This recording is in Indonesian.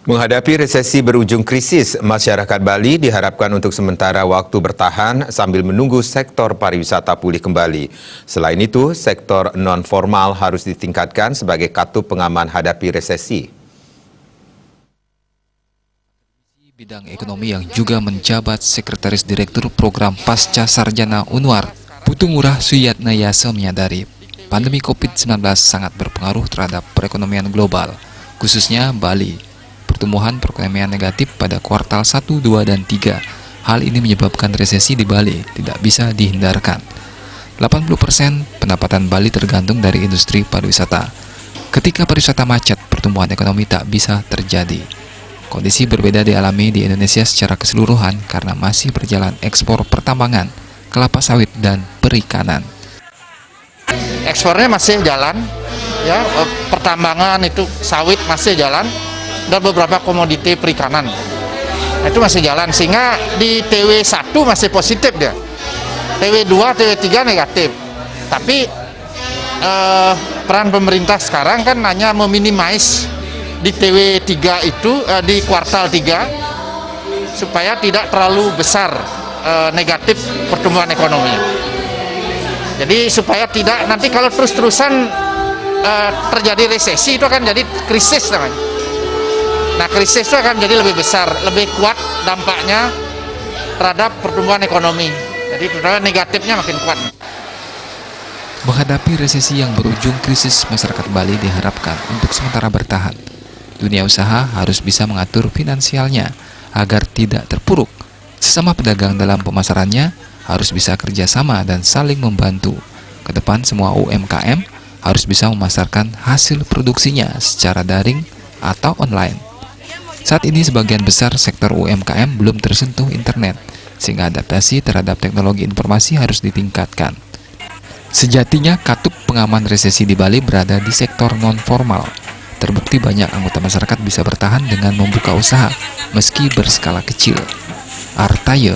Menghadapi resesi berujung krisis, masyarakat Bali diharapkan untuk sementara waktu bertahan sambil menunggu sektor pariwisata pulih kembali. Selain itu, sektor non-formal harus ditingkatkan sebagai katup pengaman hadapi resesi. Bidang ekonomi yang juga menjabat Sekretaris Direktur Program Pasca Sarjana Unwar, Putu Ngurah Suyatnayasa menyadari pandemi COVID-19 sangat berpengaruh terhadap perekonomian global, khususnya Bali. Pertumbuhan perekonomian negatif pada kuartal 1, 2, dan 3. Hal ini menyebabkan resesi di Bali tidak bisa dihindarkan. 80% pendapatan Bali tergantung dari industri pariwisata. Ketika pariwisata macet, pertumbuhan ekonomi tak bisa terjadi. Kondisi berbeda dialami di Indonesia secara keseluruhan karena masih berjalan ekspor pertambangan, kelapa sawit, dan perikanan. Ekspornya masih jalan, ya, pertambangan itu sawit masih jalan, dan beberapa komoditi perikanan itu masih jalan, sehingga di TW1 masih positif dia, TW2, TW3 negatif. Tapi peran pemerintah sekarang kan hanya meminimais di TW3 itu di kuartal 3 supaya tidak terlalu besar negatif pertumbuhan ekonomi. Jadi supaya tidak nanti kalau terus-terusan terjadi resesi itu akan jadi krisis namanya. Nah, krisis itu akan jadi lebih besar, lebih kuat dampaknya terhadap pertumbuhan ekonomi. Jadi terutama negatifnya makin kuat. Menghadapi resesi yang berujung krisis, masyarakat Bali diharapkan untuk sementara bertahan. Dunia usaha harus bisa mengatur finansialnya agar tidak terpuruk. Sesama pedagang dalam pemasarannya harus bisa kerjasama dan saling membantu. Ke depan semua UMKM harus bisa memasarkan hasil produksinya secara daring atau online. Saat ini sebagian besar sektor UMKM belum tersentuh internet, sehingga adaptasi terhadap teknologi informasi harus ditingkatkan. Sejatinya katup pengaman resesi di Bali berada di sektor non-formal. Terbukti banyak anggota masyarakat bisa bertahan dengan membuka usaha, meski berskala kecil. Artaye,